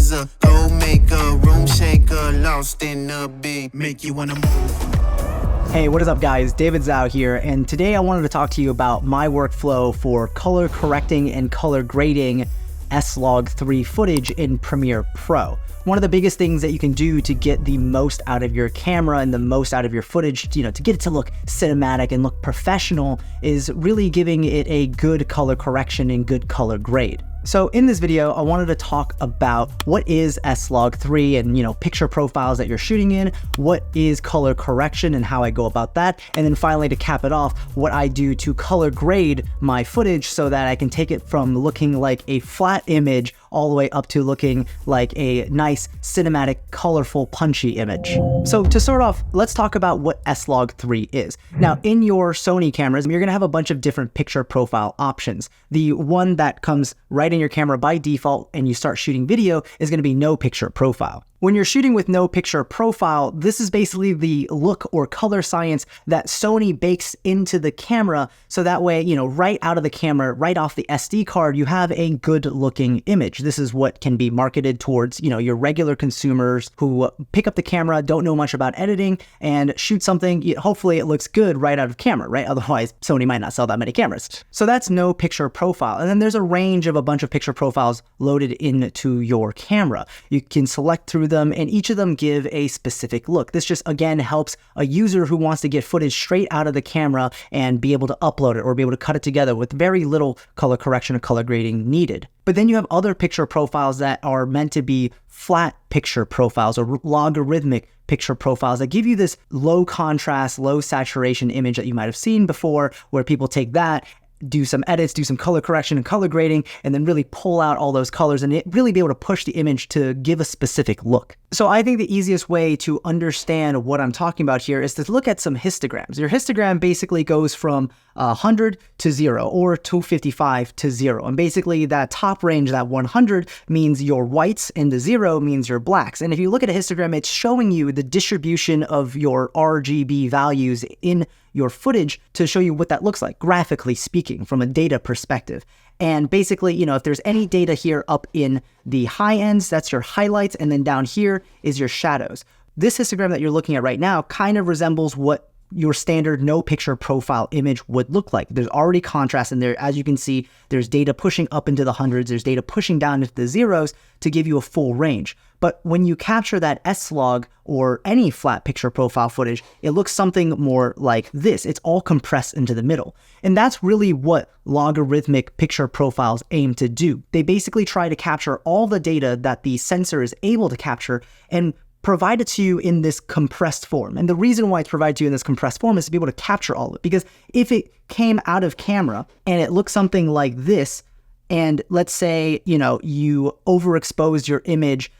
is a go maker, room shaker, lost in the beat, make you wanna move. Hey, what is up guys? David Zhao here, and today I wanted to talk to you about my workflow for color correcting and color grading S-LOG3 footage in Premiere Pro. One of the biggest things that you can do to get the most out of your camera and the most out of your footage, to get it to look cinematic and look professional, is really giving it a good color correction and good color grade. So in this video, I wanted to talk about what is S-LOG3 and picture profiles that you're shooting in, what is color correction and how I go about that, and then finally to cap it off, what I do to color grade my footage so that I can take it from looking like a flat image all the way up to looking like a nice cinematic, colorful, punchy image. So to start off, let's talk about what S-LOG3 is. Now in your Sony cameras, you're gonna have a bunch of different picture profile options. The one that comes right in your camera by default and you start shooting video is gonna be no picture profile. When you're shooting with no picture profile, this is basically the look or color science that Sony bakes into the camera, so that way, right out of the camera, right off the SD card, you have a good looking image. This is what can be marketed towards, your regular consumers who pick up the camera, don't know much about editing, and shoot something, hopefully it looks good right out of camera, right? Otherwise, Sony might not sell that many cameras. So that's no picture profile. And then there's a range of a bunch of picture profiles loaded into your camera. You can select through them, and each of them give a specific look. This just again helps a user who wants to get footage straight out of the camera and be able to upload it or be able to cut it together with very little color correction or color grading needed. But then you have other picture profiles that are meant to be flat picture profiles or logarithmic picture profiles that give you this low contrast, low saturation image that you might have seen before, where people take that, do some edits, do some color correction and color grading, and then really pull out all those colors and really be able to push the image to give a specific look. So I think the easiest way to understand what I'm talking about here is to look at some histograms. Your histogram basically goes from 100 to 0 or 255 to 0. And basically that top range, that 100, means your whites and the 0 means your blacks. And if you look at a histogram, it's showing you the distribution of your RGB values in your footage to show you what that looks like, graphically speaking, from a data perspective. And basically, if there's any data here up in the high ends, that's your highlights, and then down here is your shadows. This histogram that you're looking at right now kind of resembles what your standard no picture profile image would look like. There's already contrast in there. As you can see, there's data pushing up into the hundreds, there's data pushing down into the zeros to give you a full range. But when you capture that S-Log or any flat picture profile footage, it looks something more like this. It's all compressed into the middle. And that's really what logarithmic picture profiles aim to do. They basically try to capture all the data that the sensor is able to capture and provide it to you in this compressed form. And the reason why it's provided to you in this compressed form is to be able to capture all of it. Because if it came out of camera and it looks something like this, and let's say, you overexposed your image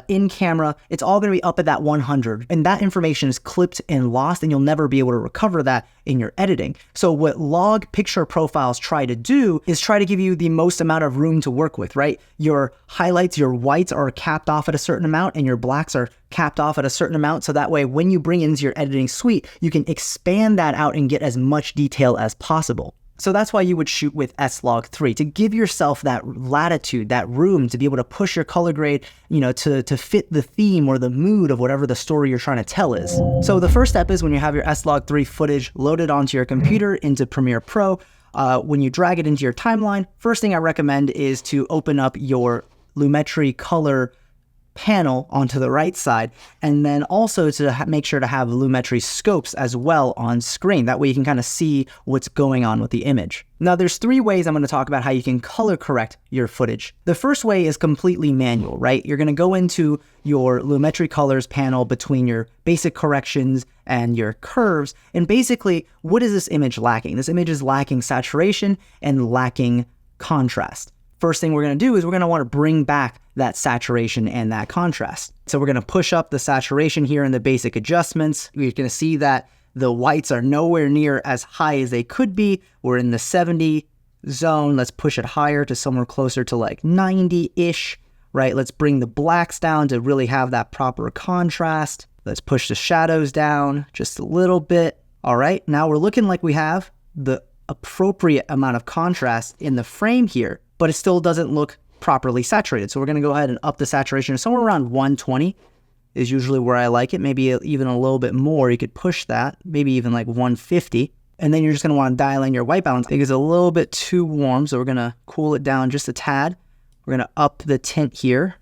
in camera, it's all going to be up at that 100, and that information is clipped and lost, and you'll never be able to recover that in your editing. So what log picture profiles try to do is try to give you the most amount of room to work with, right? Your highlights, your whites are capped off at a certain amount, and your blacks are capped off at a certain amount, so that way when you bring into your editing suite, you can expand that out and get as much detail as possible. So that's why you would shoot with S-LOG3, to give yourself that latitude, that room to be able to push your color grade, to fit the theme or the mood of whatever the story you're trying to tell is. So the first step is when you have your S-LOG3 footage loaded onto your computer into Premiere Pro, when you drag it into your timeline, first thing I recommend is to open up your Lumetri color panel onto the right side, and then also to make sure to have Lumetri scopes as well on screen. That way you can kind of see what's going on with the image. Now there's three ways I'm going to talk about how you can color correct your footage. The first way is completely manual, right? You're going to go into your Lumetri colors panel between your basic corrections and your curves, and basically, what is this image lacking? This image is lacking saturation and lacking contrast. First thing we're going to do is we're going to want to bring back that saturation and that contrast. So we're going to push up the saturation here in the basic adjustments. We're going to see that the whites are nowhere near as high as they could be. We're in the 70 zone. Let's push it higher to somewhere closer to like 90-ish, right? Let's bring the blacks down to really have that proper contrast. Let's push the shadows down just a little bit. All right, now we're looking like we have the appropriate amount of contrast in the frame here, but it still doesn't look properly saturated. So we're going to go ahead and up the saturation somewhere around 120 is usually where I like it. Maybe even a little bit more. You could push that, maybe even like 150. And then you're just going to want to dial in your white balance. I think it's a little bit too warm, so we're going to cool it down just a tad. We're going to up the tint here.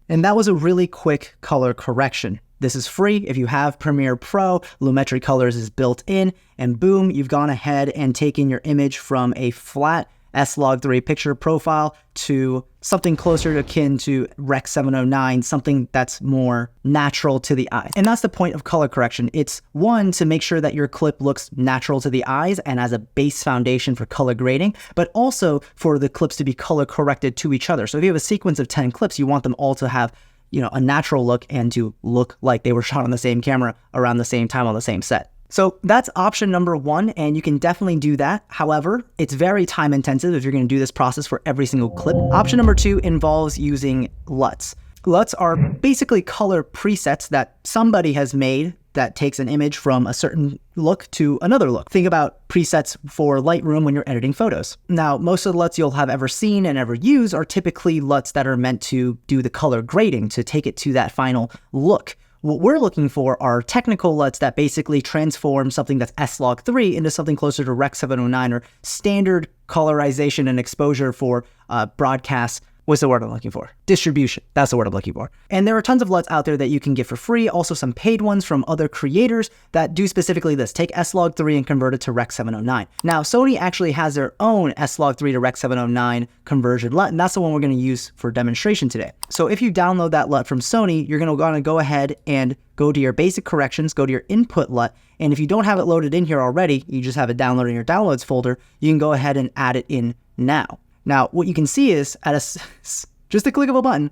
And that was a really quick color correction. This is free. If you have Premiere Pro, Lumetri Colors is built in, and boom, you've gone ahead and taken your image from a flat S-LOG3 picture profile to something closer to akin to Rec 709, something that's more natural to the eye. And that's the point of color correction. It's one, to make sure that your clip looks natural to the eyes and as a base foundation for color grading, but also for the clips to be color corrected to each other. So if you have a sequence of 10 clips, you want them all to have, you know, a natural look and to look like they were shot on the same camera around the same time on the same set. So that's option number one, and you can definitely do that. However, it's very time intensive if you're going to do this process for every single clip. Option number two involves using LUTs. LUTs are basically color presets that somebody has made that takes an image from a certain look to another look. Think about presets for Lightroom when you're editing photos. Now, most of the LUTs you'll have ever seen and ever use are typically LUTs that are meant to do the color grading, to take it to that final look. What we're looking for are technical LUTs that basically transform something that's S-LOG3 into something closer to Rec 709, or standard colorization and exposure for broadcast. What's the word I'm looking for? Distribution. That's the word I'm looking for. And there are tons of LUTs out there that you can get for free. Also some paid ones from other creators that do specifically this. Take S-LOG3 and convert it to Rec 709. Now, Sony actually has their own S-LOG3 to Rec 709 conversion LUT, and that's the one we're going to use for demonstration today. So if you download that LUT from Sony, you're going to go ahead and go to your basic corrections, go to your input LUT, and if you don't have it loaded in here already, you just have it downloaded in your downloads folder, you can go ahead and add it in now. Now, what you can see is at just a click of a button,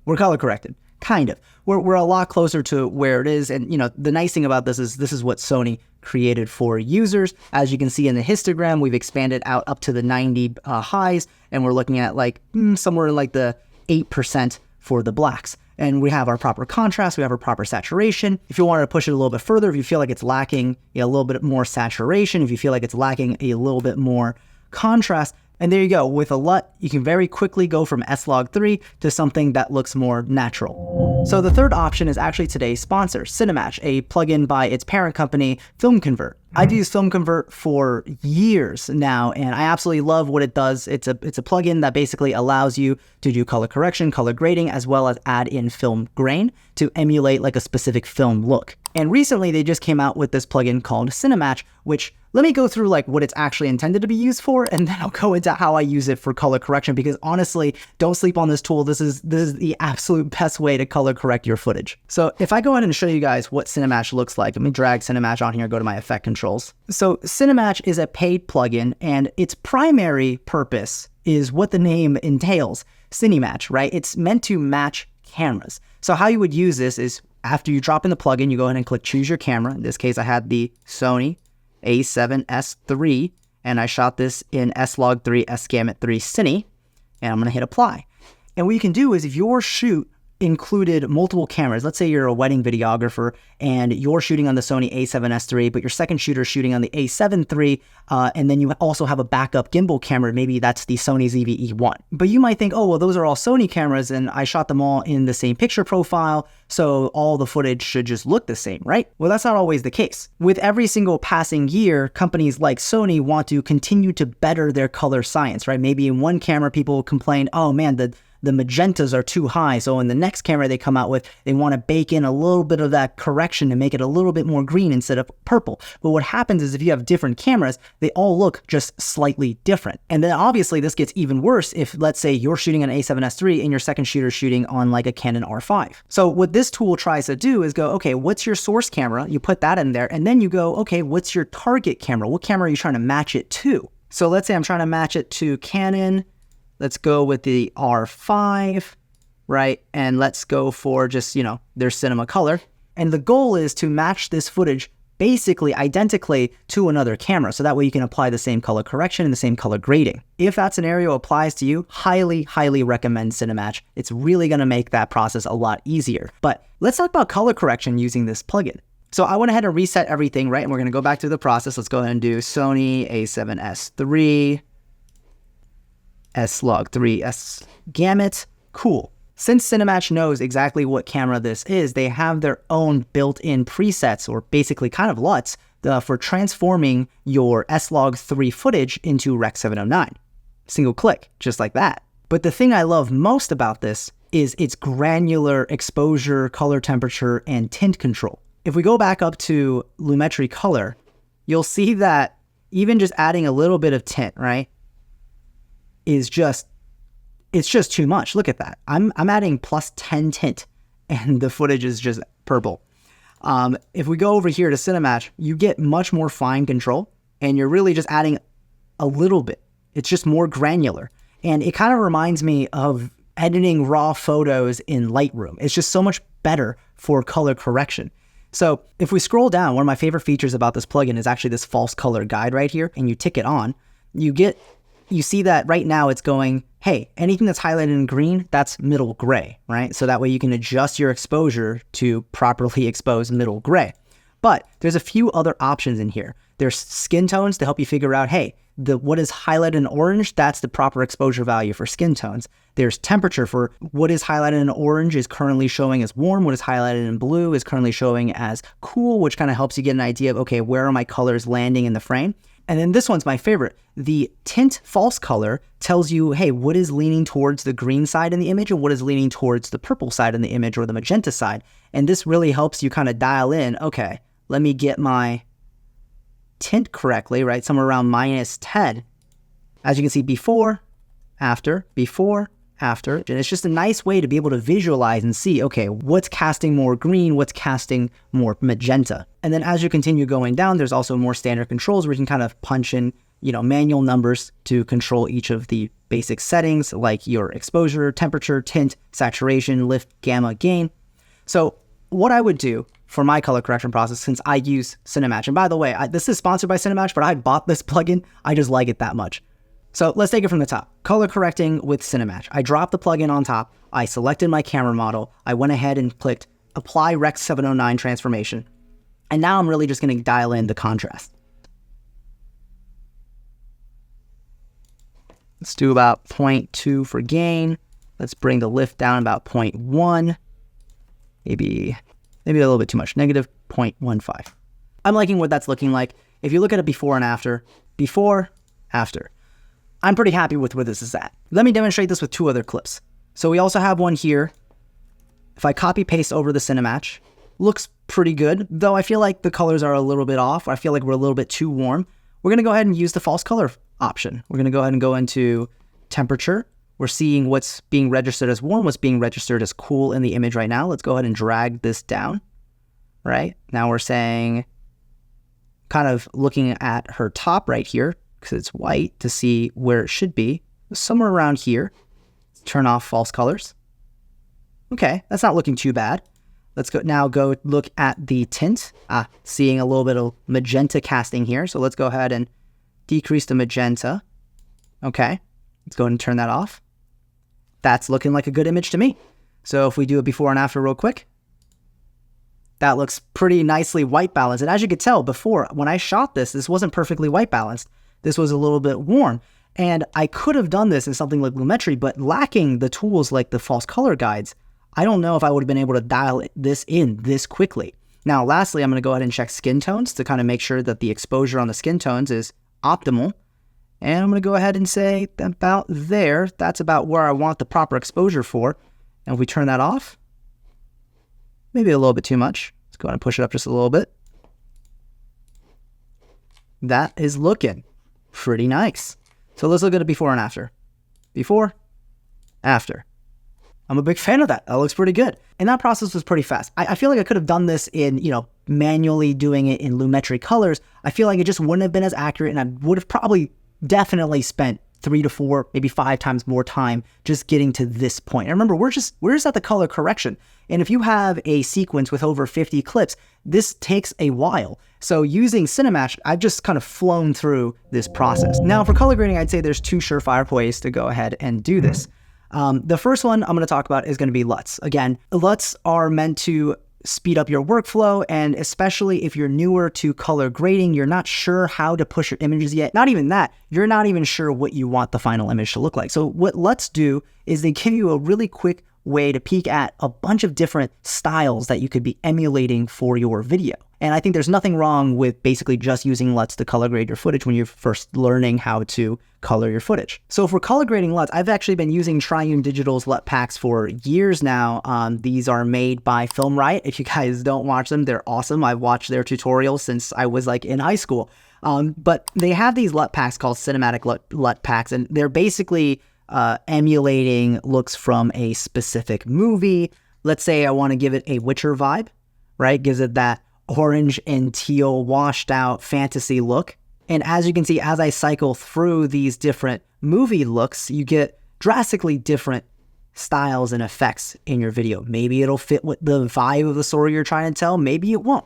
we're color corrected, kind of. We're a lot closer to where it is. And, you know, the nice thing about this is what Sony created for users. As you can see in the histogram, we've expanded out up to the 90 highs, and we're looking at like somewhere like the 8% for the blacks. And we have our proper contrast, we have our proper saturation. If you wanted to push it a little bit further, if you feel like it's lacking a little bit more saturation, if you feel like it's lacking a little bit more contrast, and there you go. With a LUT, you can very quickly go from S-LOG3 to something that looks more natural. So the third option is actually today's sponsor, CineMatch, a plugin by its parent company, Film Convert. I've used Film Convert for years now, and I absolutely love what it does. It's a plugin that basically allows you to do color correction, color grading, as well as add in film grain to emulate like a specific film look. And recently they just came out with this plugin called CineMatch, which, let me go through like what it's actually intended to be used for, and then I'll go into how I use it for color correction, because honestly, don't sleep on this tool. This is the absolute best way to color correct your footage. So if I go ahead and show you guys what CineMatch looks like, let me drag CineMatch on here, go to my effect controls. So CineMatch is a paid plugin, and its primary purpose is what the name entails, CineMatch, right? It's meant to match cameras. So how you would use this is, after you drop in the plugin, you go ahead and click choose your camera. In this case, I had the Sony A7S III, and I shot this in S-LOG3 S-Gamut 3 Cine, and I'm going to hit apply. And what you can do is, if your shoot included multiple cameras, let's say you're a wedding videographer and you're shooting on the Sony A7S III, but your second shooter is shooting on the A7 III, and then you also have a backup gimbal camera, maybe that's the Sony ZV-E1. But you might think, oh, well, those are all Sony cameras and I shot them all in the same picture profile, so all the footage should just look the same, right? Well, that's not always the case. With every single passing year, companies like Sony want to continue to better their color science, right? Maybe in one camera, people complain, oh man, the magentas are too high. So in the next camera they come out with, they want to bake in a little bit of that correction to make it a little bit more green instead of purple. But what happens is, if you have different cameras, they all look just slightly different. And then obviously this gets even worse if, let's say, you're shooting an A7S III and your second shooter is shooting on like a Canon R5. So what this tool tries to do is go, okay, what's your source camera? You put that in there, and then you go, okay, what's your target camera? What camera are you trying to match it to? So let's say I'm trying to match it to Canon. Let's go with the R5, right? And let's go for just, you know, their cinema color. And the goal is to match this footage basically identically to another camera, so that way you can apply the same color correction and the same color grading. If that scenario applies to you, highly recommend CineMatch. It's really going to make that process a lot easier. But let's talk about color correction using this plugin. So I went ahead and reset everything, right? And we're going to go back to the process. Let's go ahead and do Sony A7S III. S-LOG3 S gamut. Cool. Since CineMatch knows exactly what camera this is, they have their own built-in presets, or basically kind of LUTs, for transforming your S-LOG3 footage into Rec. 709. Single click, just like that. But the thing I love most about this is its granular exposure, color temperature, and tint control. If we go back up to Lumetri color, you'll see that even just adding a little bit of tint, right, it's just too much. Look at that. I'm adding plus 10 tint and the footage is just purple. If we go over here to CineMatch, you get much more fine control and you're really just adding a little bit. It's just more granular. And it kind of reminds me of editing raw photos in Lightroom. It's just so much better for color correction. So if we scroll down, one of my favorite features about this plugin is actually this false color guide right here, and you tick it on, you see that right now it's going, hey, anything that's highlighted in green, that's middle gray, right? So that way you can adjust your exposure to properly expose middle gray. But there's a few other options in here. There's skin tones to help you figure out, hey, what is highlighted in orange, that's the proper exposure value for skin tones. There's temperature for what is highlighted in orange is currently showing as warm, what is highlighted in blue is currently showing as cool, which kind of helps you get an idea of, okay, where are my colors landing in the frame? And then this one's my favorite. The tint false color tells you, hey, what is leaning towards the green side in the image and what is leaning towards the purple side in the image or the magenta side. And this really helps you kind of dial in, okay, let me get my tint correctly, right? Somewhere around -10. As you can see, before, after, and it's just a nice way to be able to visualize and see, okay, what's casting more green, what's casting more magenta. And then as you continue going down, there's also more standard controls where you can kind of punch in, manual numbers to control each of the basic settings, like your exposure, temperature, tint, saturation, lift, gamma, gain. So what I would do for my color correction process, since I use CineMatch, and by the way, this is sponsored by CineMatch, but I bought this plugin. I just like it that much. So let's take it from the top. Color correcting with CineMatch. I dropped the plugin on top. I selected my camera model. I went ahead and clicked Apply Rec. 709 Transformation. And now I'm really just going to dial in the contrast. Let's do about 0.2 for gain. Let's bring the lift down about 0.1. Maybe a little bit too much, negative 0.15. I'm liking what that's looking like. If you look at it before and after, I'm pretty happy with where this is at. Let me demonstrate this with two other clips. So we also have one here. If I copy paste over the CineMatch, looks pretty good, though I feel like the colors are a little bit off. I feel like we're a little bit too warm. We're gonna go ahead and use the false color option. We're gonna go ahead and go into temperature. We're seeing what's being registered as warm, what's being registered as cool in the image right now. Let's go ahead and drag this down, right? Now we're saying, kind of looking at her top right here, because it's white, to see where it should be, somewhere around here. Turn off false colors. Okay, that's not looking too bad. Let's go look at the tint. Seeing a little bit of magenta casting here. So let's go ahead and decrease the magenta. Okay, let's go ahead and turn that off. That's looking like a good image to me. So if we do a before and after real quick, that looks pretty nicely white balanced. And as you could tell before, when I shot this wasn't perfectly white balanced. This was a little bit warm. And I could have done this in something like Lumetri, but lacking the tools like the false color guides, I don't know if I would have been able to dial this in this quickly. Now, lastly, I'm going to go ahead and check skin tones to kind of make sure that the exposure on the skin tones is optimal. And I'm going to go ahead and say about there, that's about where I want the proper exposure for. And if we turn that off, maybe a little bit too much. Let's go ahead and push it up just a little bit. That is looking pretty nice. So let's look at it before and after. Before, after. I'm a big fan of that. That looks pretty good. And that process was pretty fast. I feel like I could have done this in, manually doing it in Lumetri colors. I feel like it just wouldn't have been as accurate, and I would have probably definitely spent 3 to 4, maybe 5 times more time just getting to this point. And remember, we're just at the color correction. And if you have a sequence with over 50 clips, this takes a while. So using CineMatch, I've just kind of flown through this process. Now for color grading, I'd say there's 2 surefire ways to go ahead and do this. The first one I'm going to talk about is going to be LUTs. Again, LUTs are meant to speed up your workflow, and especially if you're newer to color grading, you're not sure how to push your images yet. Not even that, you're not even sure what you want the final image to look like. So what LUTs do is they give you a really quick way to peek at a bunch of different styles that you could be emulating for your video. And I think there's nothing wrong with basically just using LUTs to color grade your footage when you're first learning how to color your footage. So for color grading LUTs, I've actually been using Triune Digital's LUT packs for years now. These are made by Film Riot. If you guys don't watch them, they're awesome. I've watched their tutorials since I was like in high school. But they have these LUT packs called cinematic LUT packs, and they're basically emulating looks from a specific movie. Let's say I want to give it a Witcher vibe, right? Gives it that orange and teal washed out fantasy look. And as you can see, as I cycle through these different movie looks, you get drastically different styles and effects in your video. Maybe it'll fit with the vibe of the story you're trying to tell, maybe it won't.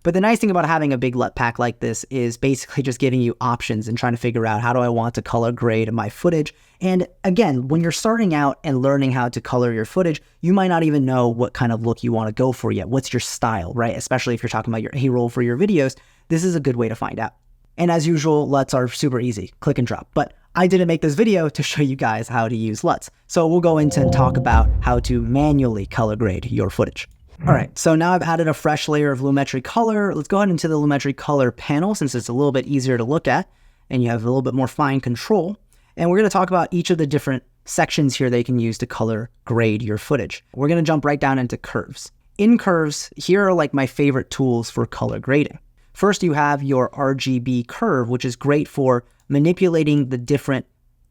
But the nice thing about having a big LUT pack like this is basically just giving you options and trying to figure out how do I want to color grade my footage. And again, when you're starting out and learning how to color your footage, you might not even know what kind of look you want to go for yet. What's your style, right? Especially if you're talking about your A-roll for your videos, this is a good way to find out. And as usual, LUTs are super easy, click and drop. But I didn't make this video to show you guys how to use LUTs. So we'll go into and talk about how to manually color grade your footage. All right, so now I've added a fresh layer of Lumetri color. Let's go ahead into the Lumetri color panel since it's a little bit easier to look at and you have a little bit more fine control. And we're going to talk about each of the different sections here that you can use to color grade your footage. We're going to jump right down into curves. In curves, here are like my favorite tools for color grading. First, you have your RGB curve, which is great for manipulating the different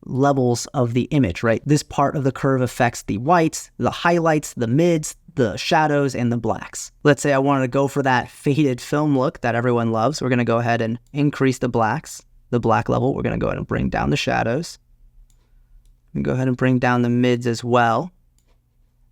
levels of the image, right? This part of the curve affects the whites, the highlights, the mids, the shadows, and the blacks. Let's say I wanted to go for that faded film look that everyone loves. We're going to go ahead and increase the blacks, the black level. We're going to go ahead and bring down the shadows. And go ahead and bring down the mids as well.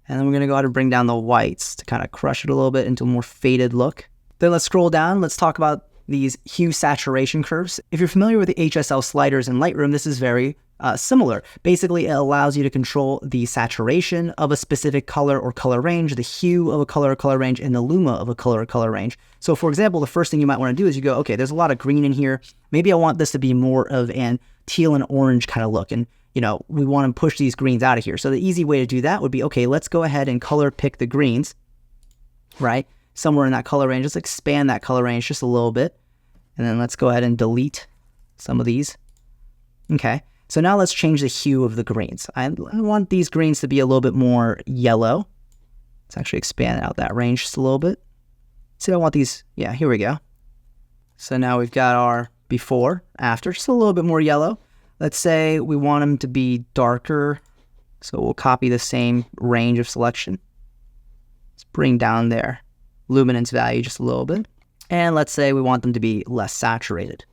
And then we're going to go ahead and bring down the whites to kind of crush it a little bit into a more faded look. Then let's scroll down. Let's talk about these hue saturation curves. If you're familiar with the HSL sliders in Lightroom, this is very similar. Basically, it allows you to control the saturation of a specific color or color range, the hue of a color or color range, and the luma of a color or color range. So for example, the first thing you might want to do is you go, okay, there's a lot of green in here. Maybe I want this to be more of an teal and orange kind of look. And you know, we want to push these greens out of here. So the easy way to do that would be, okay, let's go ahead and color pick the greens, right? Somewhere in that color range, let's expand that color range just a little bit. And then let's go ahead and delete some of these. Okay, so now let's change the hue of the greens. I want these greens to be a little bit more yellow. Let's actually expand out that range just a little bit. See, I want these, yeah, here we go. So now we've got our before, after, just a little bit more yellow. Let's say we want them to be darker. So we'll copy the same range of selection. Let's bring down their luminance value just a little bit. And let's say we want them to be less saturated.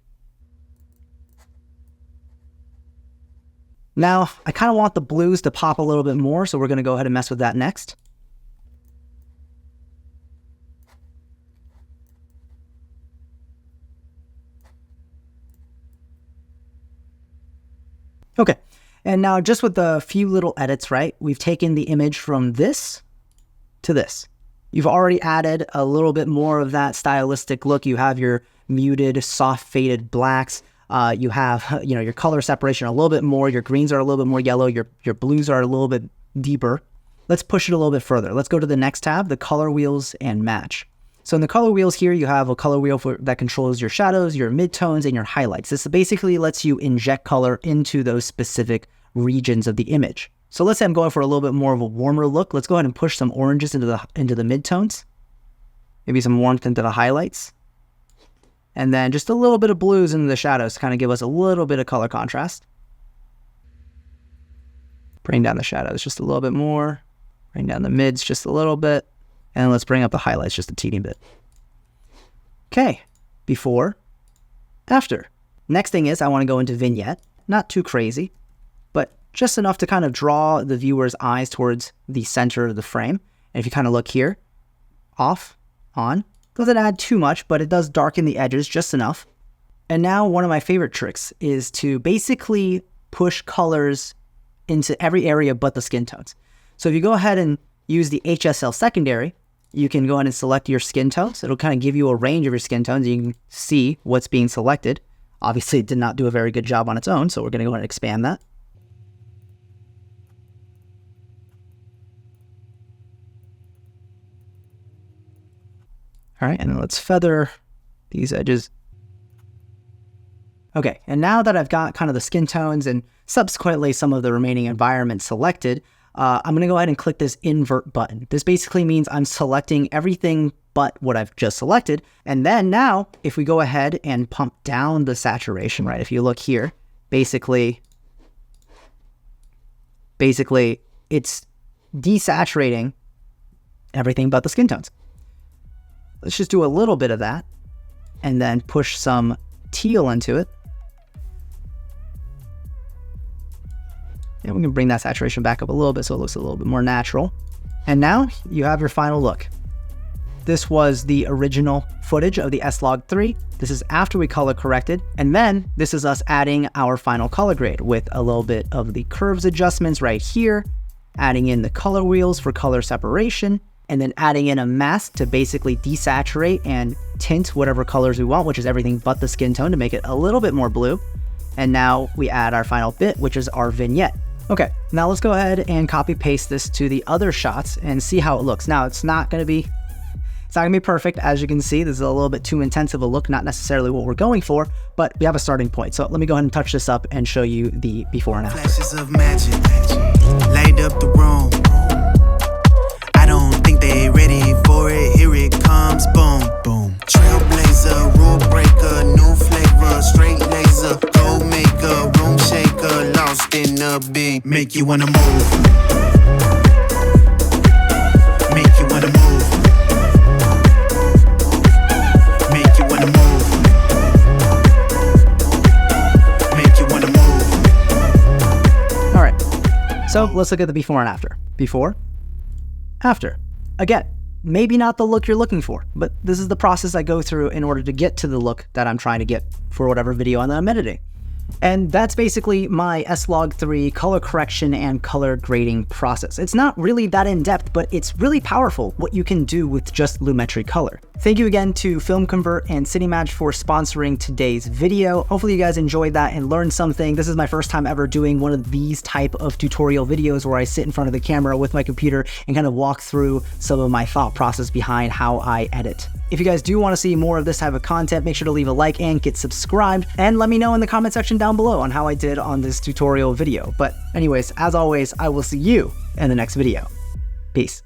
Now, I kind of want the blues to pop a little bit more, so we're going to go ahead and mess with that next. Okay, and now just with a few little edits, right? We've taken the image from this to this. You've already added a little bit more of that stylistic look. You have your muted, soft faded blacks. You have, you know, your color separation a little bit more. Your greens are a little bit more yellow. Your blues are a little bit deeper. Let's push it a little bit further. Let's go to the next tab, the color wheels and match. So in the color wheels here, you have a color wheel that controls your shadows, your midtones, and your highlights. This basically lets you inject color into those specific regions of the image. So let's say I'm going for a little bit more of a warmer look. Let's go ahead and push some oranges into the midtones. Maybe some warmth into the highlights. And then just a little bit of blues into the shadows to kind of give us a little bit of color contrast. Bring down the shadows just a little bit more. Bring down the mids just a little bit. And let's bring up the highlights just a teeny bit. Okay, before, after. Next thing is I want to go into vignette. Not too crazy, but just enough to kind of draw the viewer's eyes towards the center of the frame. And if you kind of look here, off, on, doesn't add too much, but it does darken the edges just enough. And now one of my favorite tricks is to basically push colors into every area but the skin tones. So if you go ahead and use the HSL secondary, you can go ahead and select your skin tones. It'll kind of give you a range of your skin tones. You can see what's being selected. Obviously, it did not do a very good job on its own, so we're going to go ahead and expand that. All right, and then let's feather these edges. Okay, and now that I've got kind of the skin tones and subsequently some of the remaining environment selected, I'm going to go ahead and click this invert button. This basically means I'm selecting everything but what I've just selected. And then now, if we go ahead and pump down the saturation, right, if you look here, basically it's desaturating everything but the skin tones. Let's just do a little bit of that and then push some teal into it. And we can bring that saturation back up a little bit so it looks a little bit more natural. And now you have your final look. This was the original footage of the S-LOG3. This is after we color corrected. And then this is us adding our final color grade with a little bit of the curves adjustments right here, adding in the color wheels for color separation, and then adding in a mask to basically desaturate and tint whatever colors we want, which is everything but the skin tone to make it a little bit more blue. And now we add our final bit, which is our vignette. Okay, now let's go ahead and copy paste this to the other shots and see how it looks. Now it's not gonna be perfect. As you can see, this is a little bit too intense of a look, not necessarily what we're going for, but we have a starting point. So let me go ahead and touch this up and show you the before and after. Flashes of magic, light up the room. I don't think they ready for it. Here it comes, boom, boom. Trailblazer, rule breaker, new flavor, straight laser, gold maker, room shaker, lost in the beat. Make you wanna move. Make you wanna move. Make you wanna move. Make you wanna move. All right, so let's look at the before and after. Before, after. Again, maybe not the look you're looking for, but this is the process I go through in order to get to the look that I'm trying to get for whatever video I'm editing. And that's basically my S-LOG3 color correction and color grading process. It's not really that in-depth, but it's really powerful what you can do with just Lumetri color. Thank you again to Film Convert and CineMatch for sponsoring today's video. Hopefully you guys enjoyed that and learned something. This is my first time ever doing one of these type of tutorial videos where I sit in front of the camera with my computer and kind of walk through some of my thought process behind how I edit. If you guys do want to see more of this type of content, make sure to leave a like and get subscribed, and let me know in the comment section down below on how I did on this tutorial video. But anyways, as always, I will see you in the next video. Peace.